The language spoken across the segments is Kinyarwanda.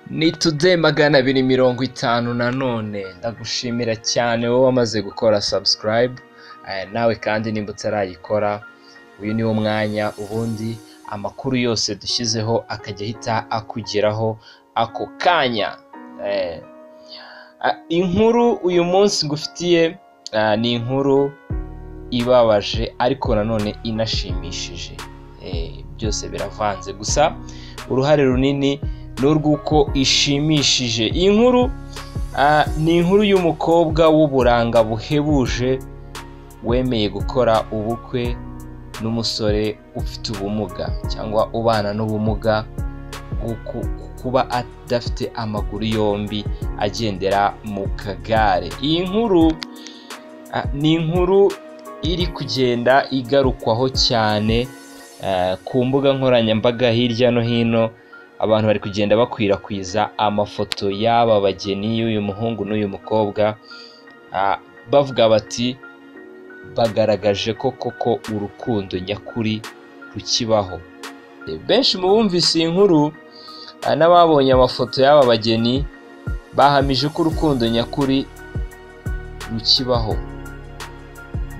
Ni today 250 nanone ndagushimira cyane wowe wamaze gukora subscribe nawe kandi nimba utarayikora uyu ni wo mwanya ubundi amakuru yose dushyizeho akajya ahita akugeraho ako kanya. Inkuru uyu munsi ngufitiye ni inkuru ibabaje ariko nanone inashimishije, byose biravanze gusa uruhare runini n'urwuko ishimishije. Iyi nkuru ni inkuru y'umukobwa w'uburanga buhebuje wemeye gukora ubukwe n'umusore ufite ubumuga cyangwa ubana n'ubumuga kuba adafite amaguru yombi agendera mu kagare. Iyi nkuru ni inkuru iri kugenda igarukwaho cyane ku mbuga nkoranyambaga hirya no hino. Abantu bari kugenda bakwirakwiza amafoto y'aba bageni, y'uyu muhungu n'uyu mukobwa, bavuga bati bagaragaje ko koko urukundo nyakuri rukibaho. Benshi mu bumvise iyi nkuru n'ababonye amafoto y'aba bageni bahamije ko urukundo nyakuri rukibaho,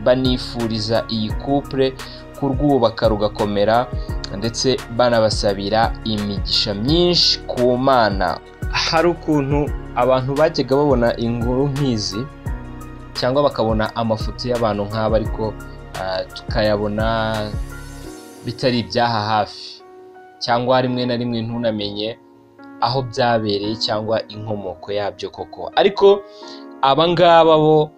banifuriza iyi couple kurwubaka rugakomera ndetse banabasabira imigisha myinshi ku Mana. Hari ukuntu abantu bajyaga babona inkuru nk'izi cyangwa bakabona amafoto y'abantu nk'aba ariko tukayabona bitari ibyaha hafi, cyangwa rimwe na rimwe ntunamenye aho byabereye cyangwa inkomoko yabyo koko. Ariko aba ngaba bo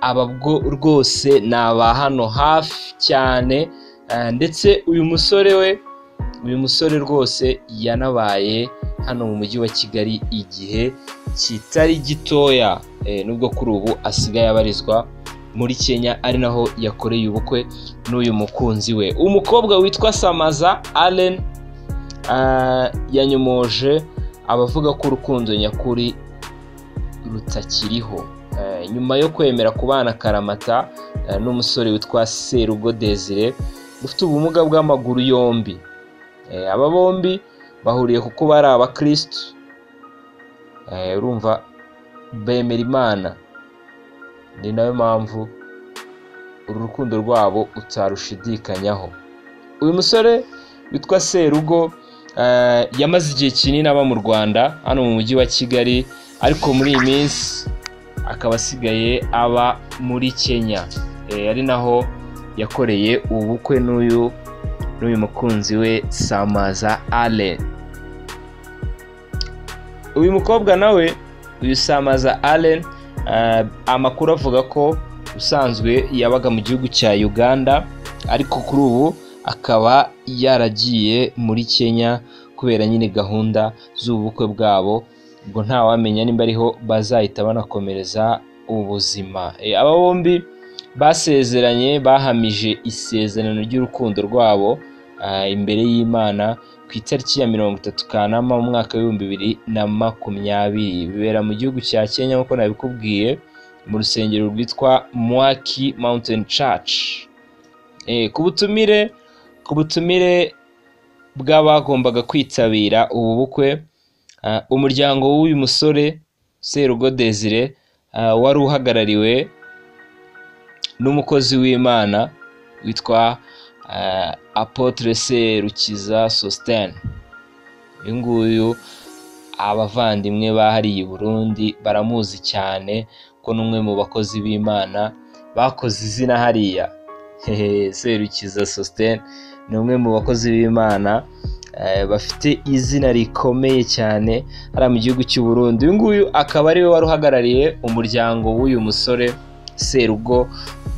ababwo rwose ni aba hano hafi cyane, ndetse uyu musore rwose yanabaye hano mu mujyi wa Kigali igihe kitari gitoya, nubwo kuri ubu asigaye abarizwa muri Kenya ari naho yakoreye ubukwe n'uyu mukunzi we. Umukobwa witwa Samaza Allen yanyomoje abavuga ko urukundo nyakuri rutakiriho nyuma yo kwemera kubana karamata n'umusore witwa Serugo Desire ufite ubumuga bw'amaguru yombi. Aba bombi bahuriye kuko bari abakristo, urumva bemera Imana, ni nayo mpamvu uru rukundo rwabo utarushidikanyaho. Uyu musore witwa Serugo yamaze igihe kinini aba mu Rwanda hano mu mujyi wa Kigali, ariko muri iyi minsi akaba asigaye aba muri Kenya, ari naho yakoreye ubukwe n'uyu mukunzi we Samaza Allen. Uyu mukobwa nawe, uyu Samaza Allen, amakuru avuga ko usanzwe yabaga mu gihugu cya Uganda ariko kuri ubu akaba yaragiye muri Kenya kubera nyine gahunda z'ubukwe bwabo, ubwo ntawamenya nimba ariho bazahita banakomereza ubuzima. Aba bombi basezeranye, bahamije isezerano ry'urukundo rwabo imbere y'Imana ku itariki ya 30 Kanama mu mwaka wa 2020. Bibera mu gihugu cya Kenya nk'uko nabikubwiye mu rusengero rwitwa Mwaki Mountain Church. Ku butumire bw'abagombaga kwitabira ubu bukwe, umuryango w'uyu musore Serugo Desire wari uhagarariwe n'umukozi w'Imana witwa Apotre Serukiza Sostene. Uyu nguyu abavandimwe bahariye Burundi baramuzi cyane ko n'umwe mu bakozi b'Imana bakoze izina hariya. Serukiza Sostene ni umwe mu bakozi b'Imana bafite izina rikomeye cyane hariya mu gihugu cy'u Burundi. Uyu nguyu akaba ariwe wari uhagarariye umuryango w'uyu musore Serugo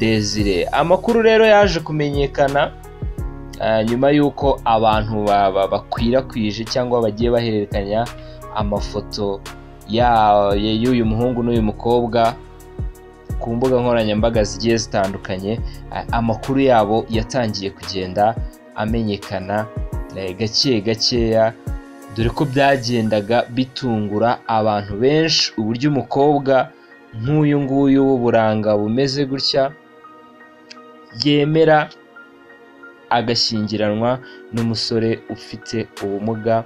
Desire. Amakuru rero yaje kumenyekana nyuma y'uko abantu bakwirakwije cyangwa bagiye bahererekanya amafoto y'uyu muhungu n'uyu mukobwa ku mbuga nkoranyambaga zigiye zitandukanye. Amakuru yabo yatangiye kugenda amenyekana gake gakeya, dore ko byagendaga bitungura abantu benshi uburyo umukobwa nk'uyu nguyu w'uburanga bumeze gutya yemera agashyingiranwa n'umusore ufite ubumuga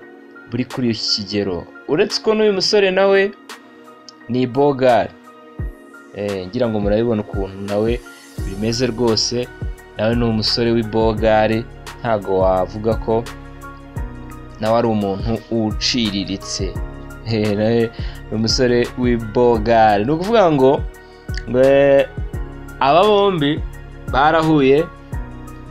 buri kuri iki kigero. Uretse ko n'uyu musore nawe ni bogari, ngira ngo murabibona ukuntu nawe bimeze rwose. Nawe ni umusore w'ibogari, ntago wavuga ko nawe ari umuntu uciriritse. Nawe ni umusore w'ibogari. Ni ukuvuga ngo aba bombi barahuye,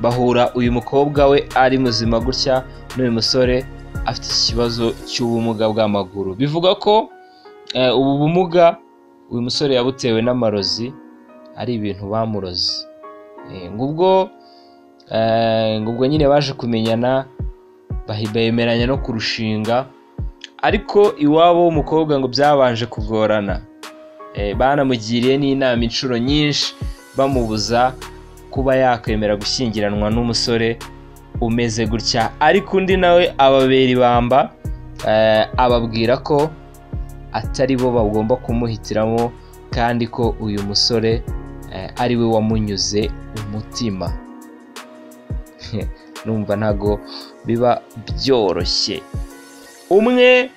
bahura uyu mukobwa we ari muzima gutya, n'uyu musore afite ikibazo cy'ubumuga bw'amaguru. Bivuga ko ubu bumuga uyu musore yabutewe n'amarozi, ari ibintu bamuroze. Ngubwo nyine baje kumenyana, bemeranya no kurushinga, ariko iwabo w'umukobwa ngo byabanje kugorana. Banamugiriye n'inama inshuro nyinshi bamubuza kuba yakwemera gushyingiranwa n'umusore umeze gutya, ariko undi nawe ababera ibamba, ababwira ko atari bo bagomba kumuhitiramo, kandi ko uyu musore ari we wamunyuze umutima. Numva ntago biba byoroshye. Umwe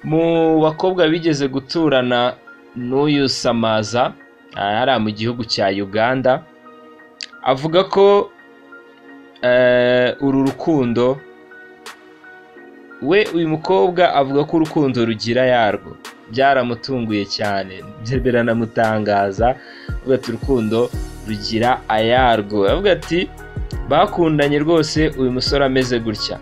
mu bakobwa bigeze guturana n'uyu Samaza ari mu gihugu cya Uganda, avuga ko uru rukundo, uyu mukobwa avuga ko urukundo rugira yarwo, byaramutunguye cyane, biranamutangaza. Avuga ati urukundo rugira ayarwo. Avuga ati bakundanye rwose uyu musore ameze gutya,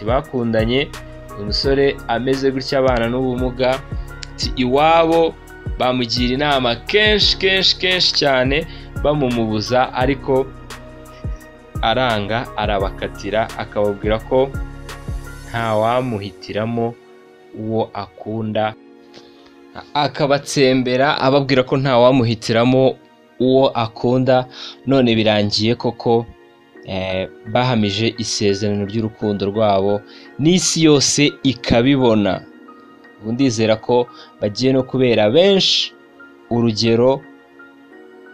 bakundanye uyu musore ameze gutya, abana n'ubumuga. Iwabo bamugira inama kenshi cyane bamumubuza, ariko aranga, arabakatira, akababwira ko nta wamuhitiramo uwo akunda, akabatsembera ababwira ko nta wamuhitiramo uwo akunda. None birangiye koko bahamije isezerano ry'urukundo rwabo, n'isi yose ikabibona. Ubu ndizera ko bagiye no kubera benshi urugero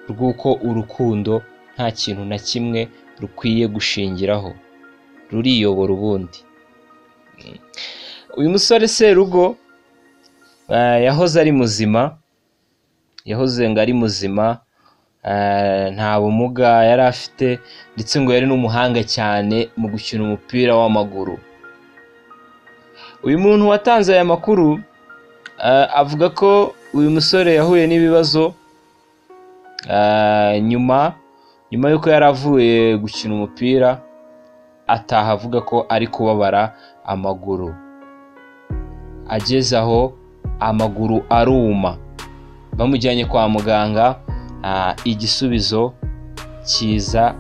rw'uko urukundo nta kintu na kimwe rukwiye gushingiraho, ruriyobora ubundi. Uyu musore Serugo yahoze ari muzima, nta bumuga yari afite, ndetse ngo yari n'umuhanga cyane mu gukina umupira w'amaguru. Uyu muntu watanze aya makuru avuga ko uyu musore yahuye n'ibibazo nyuma y'uko yari avuye gukina umupira, ataha avuga ko ari kubabara amaguru. Ageze aho amaguru aruma, bamujyanye kwa muganga, igisubizo kiza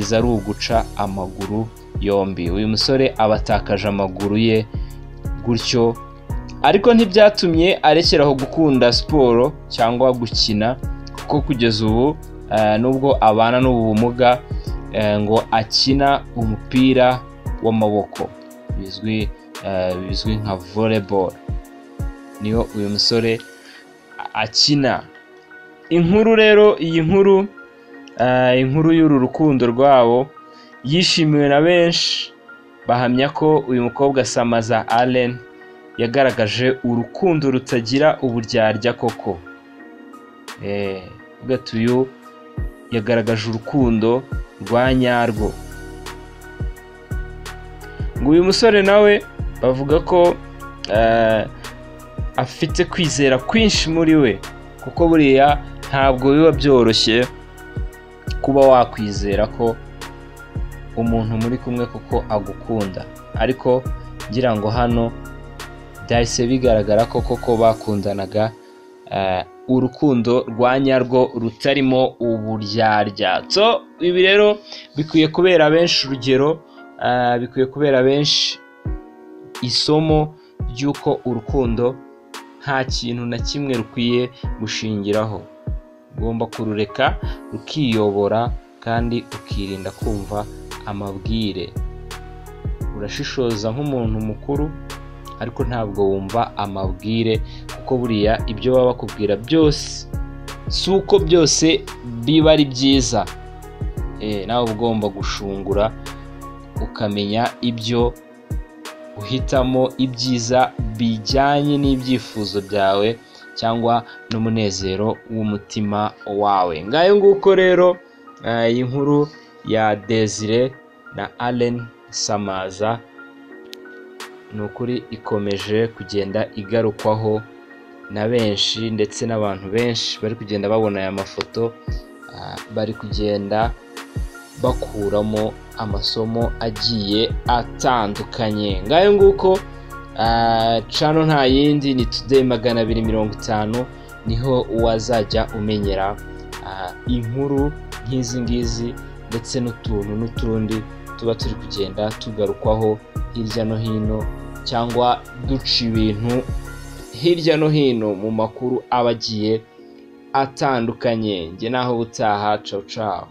ari uguca amaguru yombi. Uyu musore abatakaje amaguru ye gutyo, ariko ntibyatumye arekeraho gukunda siporo cyangwa gukina, kuko kugeza ubu nubwo abana n'ubu bumuga, ngo akina umupira w'amaboko bizwi nka volleyball, niyo uyu musore akina. Inkuru rero, iyi inkuru y'uru rukundo rwabo yishimiwe na benshi, bahamya ko uyu mukobwa Samaza Allen yagaragaje urukundo rutagira uburyarya koko. Uyu yagaragaje urukundo rwa nyarwo. Ngo uyu musore nawe bavuga ko afite kwizera kwinshi muri we, kuko buriya ntabwo biba byoroshye kuba wakwizera ko umuntu muri kumwe kuko agukunda, ariko ngira ngo hano byahise bigaragara ko koko bakundanaga urukundo rwa nyarwo rutarimo uburyarya. Ibi rero bikwiye kubera benshi urugero, bikwiye kubera benshi isomo ry'uko urukundo nta kintu na kimwe rukwiye gushingiraho. Ugomba kurureka rukiyobora, kandi ukirinda kumva amabwire. Urashishoza nk'umuntu mukuru, ariko ntabwo wumva amabwire, kuko buriya ibyo baba bakubwira byose si uko byose biba ari byiza. Nawe ugomba gushungura ukamenya ibyo uhitamo ibyiza bijyanye n'ibyifuzo byawe cyangwa n'umunezero w'umutima wawe. Ngayo nguko rero iyi nkuru ya Desire na Allen Samaza ni ukuri ikomeje kugenda igarukwaho na benshi, ndetse n'abantu benshi bari kugenda babona aya mafoto bari kugenda bakuramo amasomo agiye atandukanye. Ngayo nguko channel nta yindi ni Today 250, niho wazajya umenyera inkuru nk'izi ngizi ndetse n'utuntu n'utundi tuba turi kugenda tugarukwaho hirya no hino, cyangwa duca ibintu hirya no hino mu makuru abagiye atandukanye. Nge naho butaha, ciao ciao.